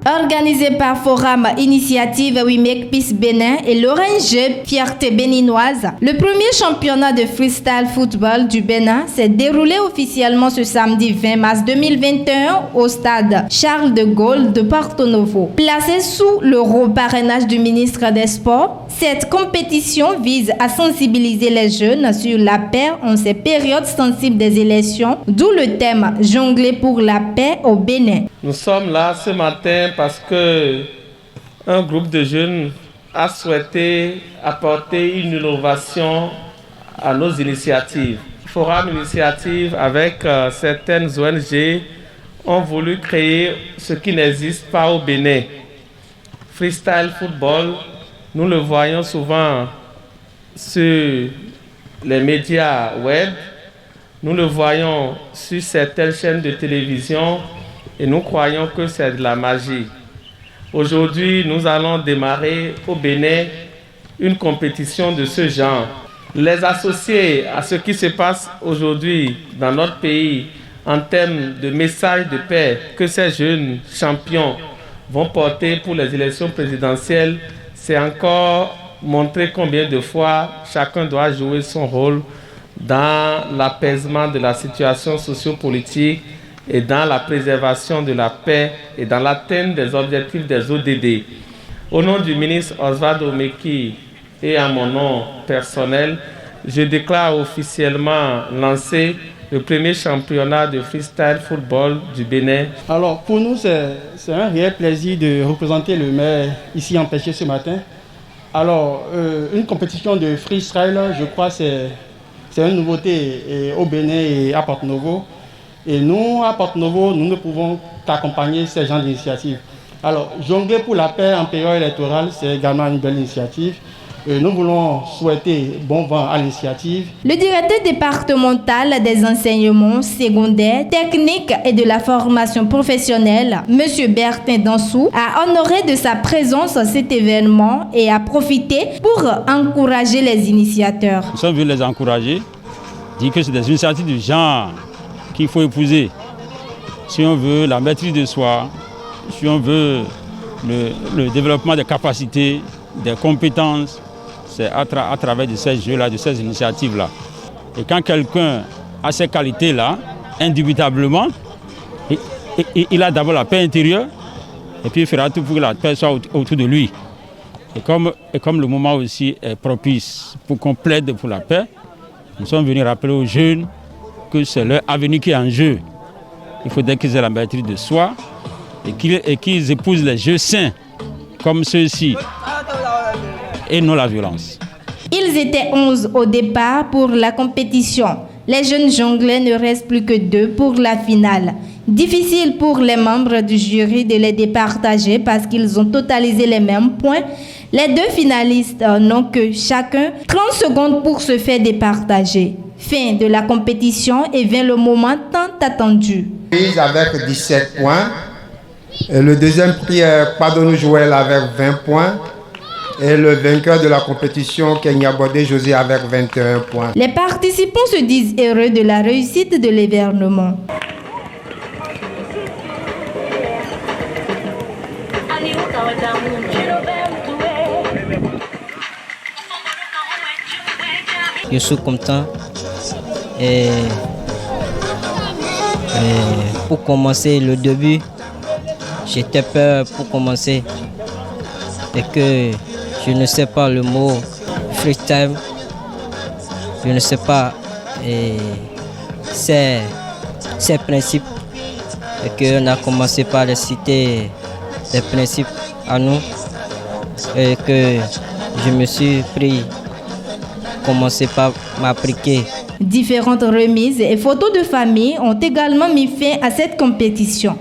Organisé par Forum Initiative We Make Peace Bénin et l'Orange Fierté béninoise, le premier championnat de freestyle football du Bénin s'est déroulé officiellement ce samedi 20 mars 2021 au stade Charles de Gaulle de Porto Novo. Placé sous le parrainage du ministre des Sports, cette compétition vise à sensibiliser les jeunes sur la paix en ces périodes sensibles des élections, d'où le thème « Jongler pour la paix au Bénin ». Nous sommes là ce matin parce que un groupe de jeunes a souhaité apporter une innovation à nos initiatives. Forum Initiative avec certaines ONG ont voulu créer ce qui n'existe pas au Bénin. Freestyle football, nous le voyons souvent sur les médias web, nous le voyons sur certaines chaînes de télévision et nous croyons que c'est de la magie. Aujourd'hui, nous allons démarrer au Bénin une compétition de ce genre. Les associer à ce qui se passe aujourd'hui dans notre pays en termes de message de paix que ces jeunes champions vont porter pour les élections présidentielles, c'est encore montrer combien de fois chacun doit jouer son rôle dans l'apaisement de la situation sociopolitique et dans la préservation de la paix et dans l'atteinte des objectifs des ODD. Au nom du ministre Osvaldo Meki et à mon nom personnel, je déclare officiellement lancé le premier championnat de freestyle football du Bénin. Alors pour nous, c'est un réel plaisir de représenter le maire ici empêché ce matin. Alors une compétition de freestyle, je crois c'est une nouveauté au Bénin et à Porto Novo. Et nous, à Porto Novo, nous ne pouvons qu'accompagner ces genres d'initiatives. Alors, jongler pour la paix en période électorale, c'est également une belle initiative. Et nous voulons souhaiter bon vent à l'initiative. Le directeur départemental des enseignements secondaires, techniques et de la formation professionnelle, M. Bertin Dansou, a honoré de sa présence cet événement et a profité pour encourager les initiateurs. Nous sommes venus les encourager, dire que c'est des initiatives du genre qu'il faut épouser. Si on veut la maîtrise de soi, si on veut le développement des capacités, des compétences, c'est à travers de ces jeux-là, de ces initiatives-là. Et quand quelqu'un a ces qualités-là, indubitablement, il a d'abord la paix intérieure, et puis il fera tout pour que la paix soit autour de lui. Et comme le moment aussi est propice pour qu'on plaide pour la paix, nous sommes venus rappeler aux jeunes que c'est leur avenir qui est en jeu. Il faudrait qu'ils aient la maîtrise de soi et qu'ils épousent les jeux sains comme ceux-ci et non la violence. Ils étaient 11 au départ pour la compétition. Les jeunes jongleurs ne restent plus que 2 pour la finale. Difficile pour les membres du jury de les départager parce qu'ils ont totalisé les mêmes points. Les 2 finalistes n'ont que chacun 30 secondes pour se faire départager. Fin de la compétition et vient le moment tant attendu. Avec 17 points. Et le deuxième prix est Padonou Joël avec 20 points. Et le vainqueur de la compétition, Kenya Bodé José avec 21 points. Les participants se disent heureux de la réussite de l'événement. Je suis content et pour commencer le début, j'étais peur pour commencer et que je ne sais pas le mot freestyle, je ne sais pas ces principes et qu'on a commencé par les citer des principes à nous et que je me suis pris commencer par m'appliquer. Différentes remises et photos de famille ont également mis fin à cette compétition.